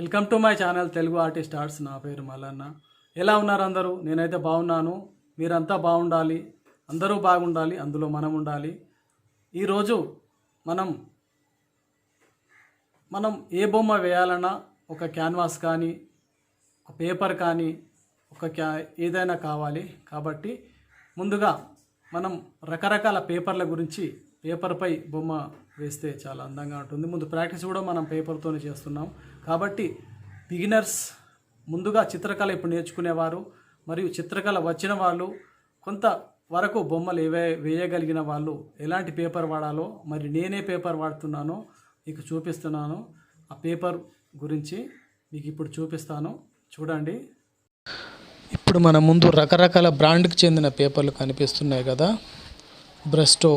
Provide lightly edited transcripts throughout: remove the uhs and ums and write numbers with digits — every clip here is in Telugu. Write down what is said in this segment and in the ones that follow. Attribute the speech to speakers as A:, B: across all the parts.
A: Welcome to my channel Telugu artist arts. నా పేరు మల్లన్న. ఎలా ఉన్నారు అందరూ? నేనైతే బాగున్నాను. మీరంతా బాగుండాలి, అందరూ బాగుండాలి, అందులో మనం ఉండాలి. ఈరోజు మనం మనం ఏ బొమ్మ వేయాలన్నా ఒక క్యాన్వాస్ కానీ, ఒక పేపర్ కానీ, ఏదైనా కావాలి. కాబట్టి ముందుగా మనం రకరకాల పేపర్ల గురించి, పేపర్పై బొమ్మ వేస్తే చాలా అందంగా ఉంటుంది. ముందు ప్రాక్టీస్ కూడా మనం పేపర్తోనే చేస్తున్నాం. కాబట్టి బిగినర్స్, ముందుగా చిత్రకళ ఇప్పుడు నేర్చుకునేవారు మరియు చిత్రకళ వచ్చిన వాళ్ళు, కొంత వరకు బొమ్మలు వేయగలిగిన వాళ్ళు ఎలాంటి పేపర్ వాడాలో, మరి నేనే పేపర్ వాడుతున్నానో మీకు చూపిస్తున్నాను. ఆ పేపర్ గురించి మీకు ఇప్పుడు చూపిస్తాను, చూడండి. ఇప్పుడు మన ముందు రకరకాల బ్రాండ్కి చెందిన పేపర్లు కనిపిస్తున్నాయి కదా. బ్రస్టో,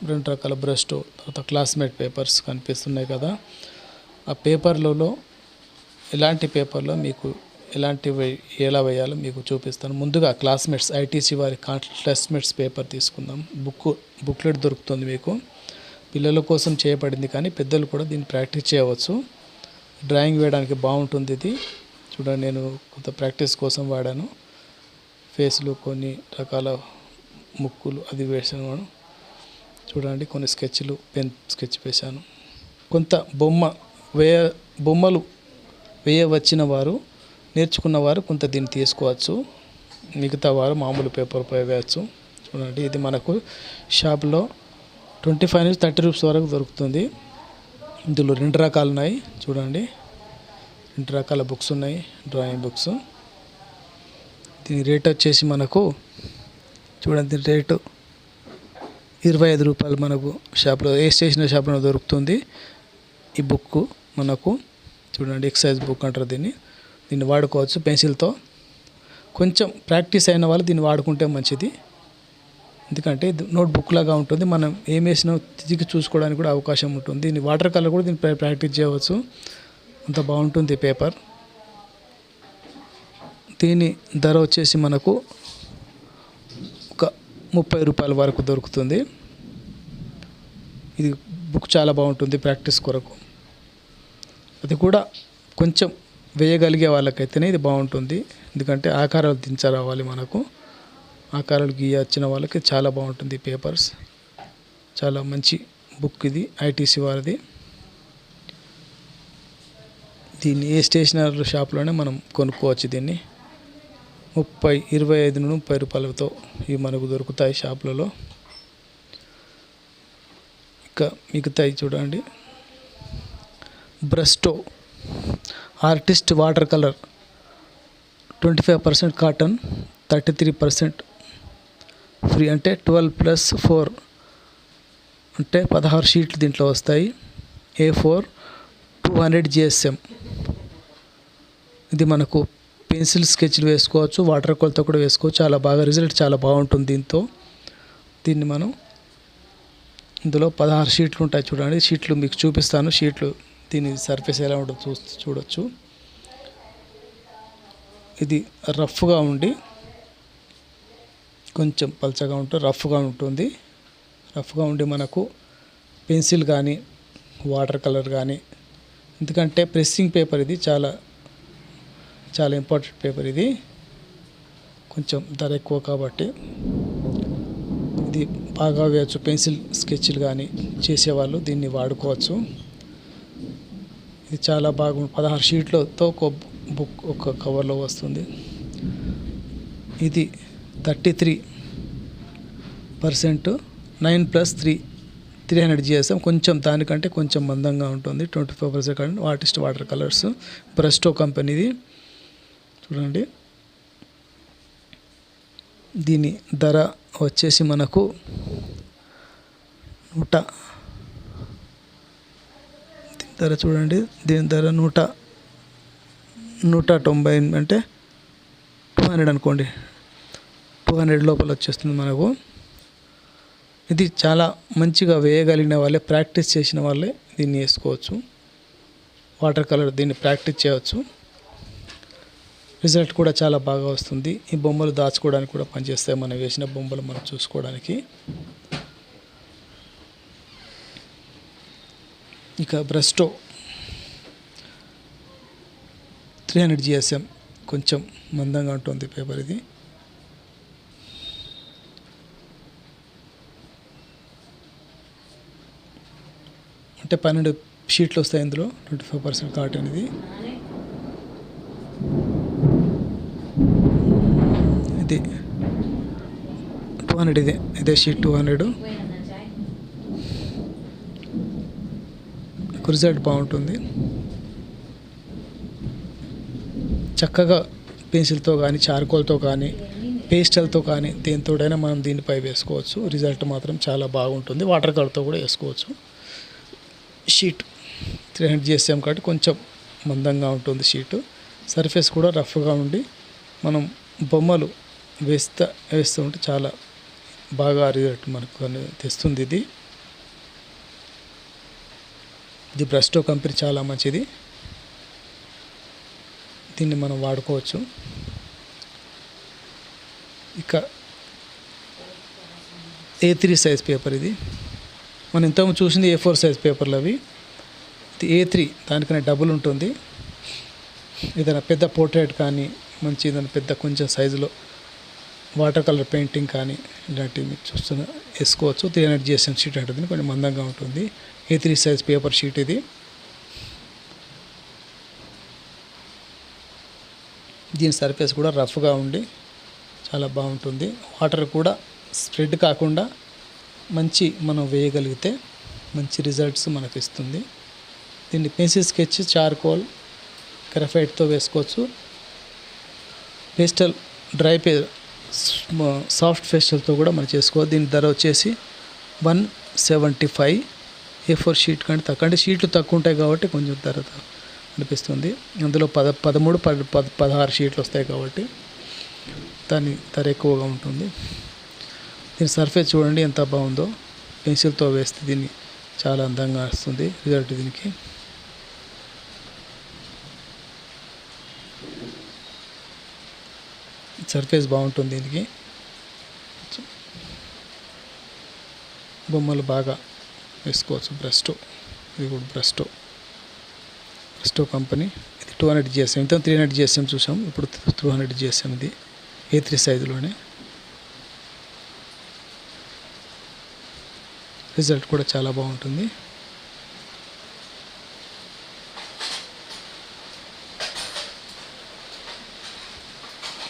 A: 2 రకాల బ్రస్టో, తర్వాత క్లాస్మేట్ పేపర్స్ కనిపిస్తున్నాయి కదా. ఆ పేపర్లలో ఎలాంటి పేపర్లో మీకు ఎలా వేయాలో మీకు చూపిస్తాను. ముందుగా క్లాస్మేట్స్, ఐటీసీ వారి క్లాస్మేట్స్ పేపర్ తీసుకుందాం. బుక్లెట్ దొరుకుతుంది మీకు. పిల్లల కోసం చేయబడింది, కానీ పెద్దలు కూడా దీన్ని ప్రాక్టీస్ చేయవచ్చు. డ్రాయింగ్ వేయడానికి బాగుంటుంది ఇది. చూడండి, నేను కొంత ప్రాక్టీస్ కోసం వాడాను. ఫేస్లు, కొన్ని రకాల ముక్కులు అది వేసాను. చూడండి, కొన్ని స్కెచ్లు, పెన్ స్కెచ్ వేశాను. కొంత బొమ్మలు వేయవచ్చిన వారు, నేర్చుకున్నవారు కొంత దీన్ని తీసుకోవచ్చు. మిగతా వారు మామూలు పేపర్పై వేయచ్చు. చూడండి, ఇది మనకు షాప్లో 25 నుంచి 30 రూపీస్ వరకు దొరుకుతుంది. ఇందులో 2 రకాలు ఉన్నాయి. చూడండి, 2 రకాల బుక్స్ ఉన్నాయి, డ్రాయింగ్ బుక్స్. దీని రేట్ వచ్చేసి మనకు, చూడండి, దీని రేటు 25 రూపాయలు మనకు షాప్లో, ఏ స్టేషనరీ షాప్లో దొరుకుతుంది. ఈ బుక్ మనకు చూడండి, ఎక్సర్సైజ్ బుక్ అంటారు దీన్ని వాడుకోవచ్చు పెన్సిల్తో. కొంచెం ప్రాక్టీస్ అయిన వాళ్ళు దీన్ని వాడుకుంటే మంచిది, ఎందుకంటే ఇది నోట్ బుక్ లాగా ఉంటుంది. మనం ఏం వేసినా తిరిగి చూసుకోవడానికి కూడా అవకాశం ఉంటుంది. దీన్ని వాటర్ కలర్ కూడా దీన్ని ప్రాక్టీస్ చేయవచ్చు. అంత బాగుంటుంది పేపర్. దీని ధర వచ్చేసి మనకు ఒక 30 రూపాయల వరకు దొరుకుతుంది. ఇది బుక్ చాలా బాగుంటుంది ప్రాక్టీస్ కొరకు. అది కూడా కొంచెం వేయగలిగే వాళ్ళకైతేనే ఇది బాగుంటుంది, ఎందుకంటే ఆకారాలు దించరావాలి మనకు. ఆకారాలు గీయొచ్చిన వాళ్ళకి చాలా బాగుంటుంది పేపర్స్. చాలా మంచి బుక్ ఇది, ఐటీసీ వారిది. దీన్ని ఏ స్టేషనరీ షాప్లోనే మనం కొనుక్కోవచ్చు. దీన్ని 25 నుండి 30 రూపాయలతో ఇవి మనకు దొరుకుతాయి షాపులలో. ఇంకా మిగతాయి చూడండి, Brustro artist water colour 25% cotton, 33% free, అంటే 12+4 అంటే 16 షీట్లు దీంట్లో వస్తాయి. A4 200 GSM. ఇది మనకు పెన్సిల్ స్కెచ్లు వేసుకోవచ్చు, వాటర్ కలర్తో కూడా వేసుకోవచ్చు. చాలా బాగా రిజల్ట్ చాలా బాగుంటుంది దీంతో. దీన్ని మనం ఇందులో 16 షీట్లు ఉంటాయి. చూడండి, షీట్లు మీకు చూపిస్తాను. షీట్లు దీని సర్ఫేస్ ఎలా ఉంటుందో చూడొచ్చు. ఇది రఫ్గా ఉండి కొంచెం పల్చగా ఉంటుంది, రఫ్గా ఉంటుంది. రఫ్గా ఉండి మనకు పెన్సిల్ కానీ, వాటర్ కలర్ కానీ, ఎందుకంటే ప్రెస్సింగ్ పేపర్ ఇది, చాలా చాలా ఇంపార్టెంట్ పేపర్ ఇది. కొంచెం ధర ఎక్కువ కాబట్టి ఇది బాగా వేయచ్చు. పెన్సిల్ స్కెచ్లు కానీ చేసేవాళ్ళు దీన్ని వాడుకోవచ్చు. ఇది చాలా బాగుంది. 16 షీట్లతో ఒక బుక్ ఒక కవర్లో వస్తుంది. ఇది 33%, 9+3 300 GSM. కొంచెం దానికంటే కొంచెం మందంగా ఉంటుంది. 25% ఆర్టిస్ట్ వాటర్ కలర్స్, బ్రస్టో కంపెనీది. చూడండి, దీని ధర వచ్చేసి మనకు 190, అంటే 200 అనుకోండి. 200 లోపల వచ్చేస్తుంది మనకు. ఇది చాలా మంచిగా వేయగలిగిన వాళ్ళే, ప్రాక్టీస్ చేసిన వాళ్ళే దీన్ని వేసుకోవచ్చు. వాటర్ కలర్ దీన్ని ప్రాక్టీస్ చేయవచ్చు. రిజల్ట్ కూడా చాలా బాగా వస్తుంది. ఈ బొమ్మలు దాచుకోవడానికి కూడా పనిచేస్తాయి, మనం వేసిన బొమ్మలు మనం చూసుకోవడానికి. ఇక బ్రస్టో
B: 300 GSM కొంచెం మందంగా ఉంటుంది పేపర్ ఇది. అంటే 12 షీట్లు వస్తాయి ఇందులో. 25% కాటన్ ఇది. ఇది 200 ఇదే షీట్ 200. రిజల్ట్ బాగుంటుంది. చక్కగా పెన్సిల్తో కానీ చార్కోల్తో కానీ పేస్టల్తో కానీ దేనితోడైనా మనం దీనిపై వేసుకోవచ్చు. రిజల్ట్ మాత్రం చాలా బాగుంటుంది. వాటర్ కలర్తో కూడా వేసుకోవచ్చు. షీట్ 300 GSM కాబట్టి కొంచెం మందంగా ఉంటుంది షీటు. సర్ఫేస్ కూడా రఫ్గా ఉండి మనం బొమ్మలు వేస్తూ ఉంటే చాలా బాగా రిజల్ట్ మనకు తెస్తుంది. ఇది బ్రస్టో కంపెనీ చాలా మంచిది. దీన్ని మనం వాడుకోవచ్చు. ఇక A3 సైజ్ పేపర్ ఇది. మనం ఇంతకు చూసింది A4 సైజ్ పేపర్లు అవి. ఇది A3 దానికన్నా డబుల్ ఉంటుంది. ఏదైనా పెద్ద పోర్ట్రేట్ కానీ మంచి ఏదైనా పెద్ద కొంచెం సైజులో వాటర్ కలర్ పెయింటింగ్ కానీ ఇలాంటివి మీరు చూస్తున్న వేసుకోవచ్చు. 300 GSM షీట్ ఉంటుంది. కొంచెం మందంగా ఉంటుంది. A3 సైజ్ పేపర్ షీట్ ఇది. దీని సర్ఫేస్ కూడా రఫ్గా ఉండి చాలా బాగుంటుంది. వాటర్ కూడా స్ప్రెడ్ కాకుండా మంచి మనం వేయగలిగితే మంచి రిజల్ట్స్ మనకు ఇస్తుంది. దీన్ని పెన్సిల్ స్కెచ్, చార్కోల్, గ్రాఫైట్తో వేసుకోవచ్చు. పేస్టల్ డ్రై సాఫ్ట్ పేస్టల్తో కూడా మనం చేసుకోవచ్చు. దీని ధర వచ్చేసి 175. A4 షీట్ కంటే తక్కువ, అంటే షీట్లు తక్కువ ఉంటాయి కాబట్టి కొంచెం ధర అనిపిస్తుంది. అందులో 16 షీట్లు వస్తాయి కాబట్టి దాని ధర ఎక్కువగా ఉంటుంది. దీని సర్ఫేస్ చూడండి ఎంత బాగుందో. పెన్సిల్తో వేస్తే దీన్ని చాలా అందంగా వస్తుంది రిజల్ట్ దీనికి. సర్ఫేస్ బాగుంటుంది దీనికి. బొమ్మలు బాగా వేసుకోవచ్చు. బ్రస్టో, ఇది కూడా బ్రస్టో కంపెనీ. ఇది 200 GSM. ఇంత 300 GSM చూసాం, ఇప్పుడు 200 GSM. ఇది A3 సైజులోనే. రిజల్ట్ కూడా చాలా బాగుంటుంది.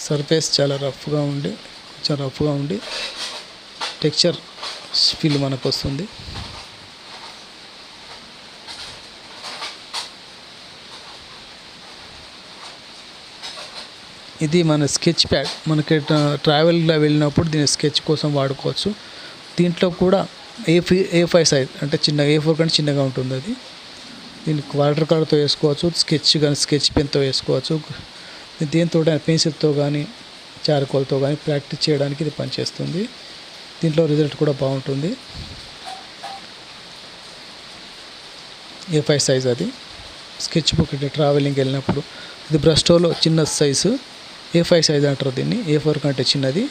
B: సర్ఫేస్ చాలా రఫ్గా ఉండి టెక్స్చర్ ఫీల్ మనకు వస్తుంది. ఇది మన స్కెచ్ ప్యాడ్. మనకి ట్రావెల్గా వెళ్ళినప్పుడు దీన్ని స్కెచ్ కోసం వాడుకోవచ్చు. దీంట్లో కూడా A5 సైజ్, అంటే చిన్న A4 కంటే చిన్నగా ఉంటుంది అది. దీనికి వాటర్ కలర్తో వేసుకోవచ్చు. స్కెచ్ పెన్తో వేసుకోవచ్చు. దేంతో పెన్సిల్తో కానీ చార్కోల్తో కానీ ప్రాక్టీస్ చేయడానికి ఇది పనిచేస్తుంది. దీంట్లో రిజల్ట్ కూడా బాగుంటుంది. A5 సైజ్ అది. స్కెచ్ బుక్ ట్రావెలింగ్కి వెళ్ళినప్పుడు. ఇది బ్రస్టోలో చిన్న సైజు A5 సైజ్ అంటారు దీన్ని. A4 కంటే చిన్నది.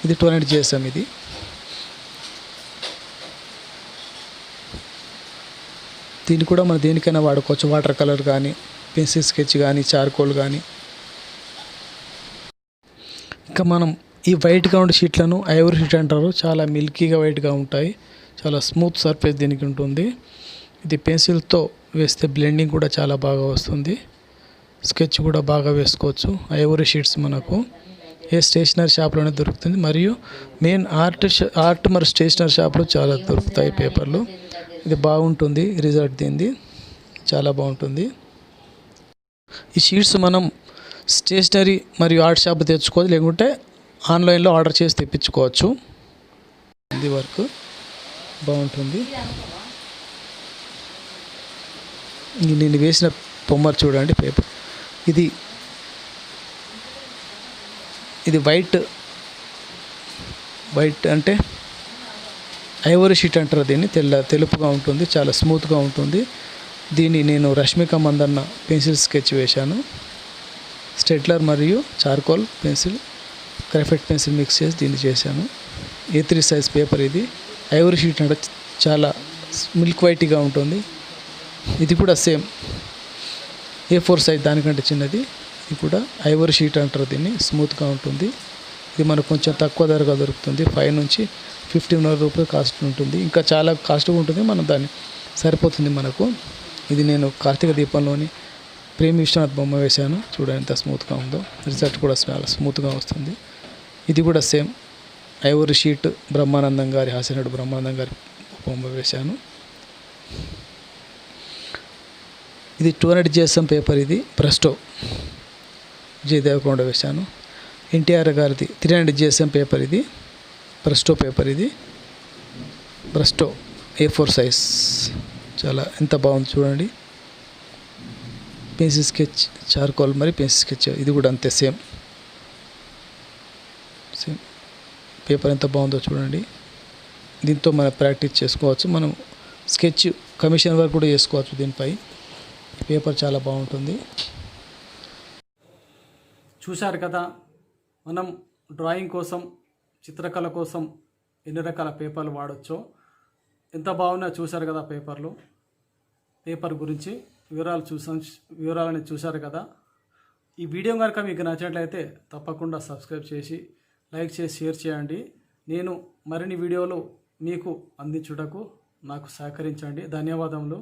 B: ఇది 200 GSM. ఇది దీన్ని కూడా మనం దేనికైనా వాడుకోవచ్చు. వాటర్ కలర్ కానీ, పెన్సిల్ స్కెచ్ కానీ, చార్కోల్ కానీ. ఇంకా మనం ఈ వైట్గా ఉండే షీట్లను ఐవరీ షీట్ అంటారు. చాలా మిల్కీగా వైట్గా ఉంటాయి. చాలా స్మూత్ సర్ఫేస్ దీనికి ఉంటుంది. ఇది పెన్సిల్తో వేస్తే బ్లెండింగ్ కూడా చాలా బాగా వస్తుంది. స్కెచ్ కూడా బాగా వేసుకోవచ్చు. ఐవరీ షీట్స్ మనకు ఏ స్టేషనరీ షాప్లోనే దొరుకుతుంది. మరియు మెయిన్ ఆర్ట్ మరియు స్టేషనరీ షాప్లో చాలా దొరుకుతాయి పేపర్లు. ఇది బాగుంటుంది. రిజల్ట్ దీనిది చాలా బాగుంటుంది. ఈ షీట్స్ మనం స్టేషనరీ మరియు ఆర్ట్ షాప్ తెచ్చుకోవచ్చు, లేకుంటే ఆన్లైన్లో ఆర్డర్ చేసి తెప్పించుకోవచ్చు. ఇది వర్క్ బాగుంటుంది. నేను వేసిన బొమ్మలు చూడండి పేపర్. ఇది వైట్ అంటే ఐవరీ షీట్ అంటారు దీన్ని. తెలుపుగా ఉంటుంది, చాలా స్మూత్గా ఉంటుంది. దీన్ని నేను రష్మిక మందన్న పెన్సిల్ స్కెచ్ వేశాను. స్టెడ్లర్ మరియు charcoal pencil, graphite pencil mix చేసి దీన్ని చేశాను. A3 సైజ్ పేపర్ ఇది. ఐవరీ షీట్ అంటే చాలా మిల్క్ వైట్గా ఉంటుంది. ఇది కూడా సేమ్ A4 సైజ్ దానికంటే చిన్నది. ఇది కూడా ఐవరీ షీట్ అంటారు దీన్ని. స్మూత్గా ఉంటుంది. ఇది మనకు కొంచెం తక్కువ ధరగా దొరుకుతుంది. 5 నుంచి 15 రూపాయలు కాస్ట్ ఉంటుంది. ఇంకా చాలా కాస్ట్గా ఉంటుంది. మనం దాన్ని సరిపోతుంది మనకు. ఇది నేను కార్తీక దీపంలోని ప్రేమ్ విశ్వనాథ్ బొమ్మ వేశాను. చూడండి ఎంత స్మూత్గా ఉందో. రిజల్ట్ కూడా చాలా స్మూత్గా వస్తుంది. ఇది కూడా సేమ్ ఐవరీ షీట్ బ్రహ్మానందం గారి, హాస్యనటుడు బ్రహ్మానందం గారి బొమ్మ వేశాను. ఇది 200 GSM పేపర్. ఇది బ్రస్టో విజయ్ దేవరకొండ వేశాను. ఎన్టీఆర్ గారిది 300 GSM పేపర్. ఇది బ్రస్టో పేపర్. ఇది బ్రస్టో A4 సైజ్. చాలా ఎంత బాగుంది చూడండి. పెన్సిల్ స్కెచ్, చార్కోల్ మరి పెన్సిల్ స్కెచ్. ఇది కూడా అంతే సేమ్ పేపర్ ఎంత బాగుందో చూడండి. దీంతో మనం ప్రాక్టీస్ చేసుకోవచ్చు. మనం స్కెచ్ కమిషన్ వర్క్ కూడా చేసుకోవచ్చు దీనిపై. ఈ పేపర్ చాలా బాగుంటుంది.
A: చూశారు కదా, మనం డ్రాయింగ్ కోసం, చిత్రకళ కోసం ఎన్ని రకాల పేపర్లు వాడచ్చో. ఎంత బాగున్నా చూశారు కదా పేపర్లు. పేపర్ గురించి వివరాలని చూశారు కదా. ఈ వీడియో కనుక మీకు నచ్చినట్లయితే తప్పకుండా సబ్స్క్రైబ్ చేసి, లైక్ చేసి, షేర్ చేయండి. నేను మరిన్ని వీడియోలు మీకు అందించుటకు నాకు సహకరించండి. ధన్యవాదములు.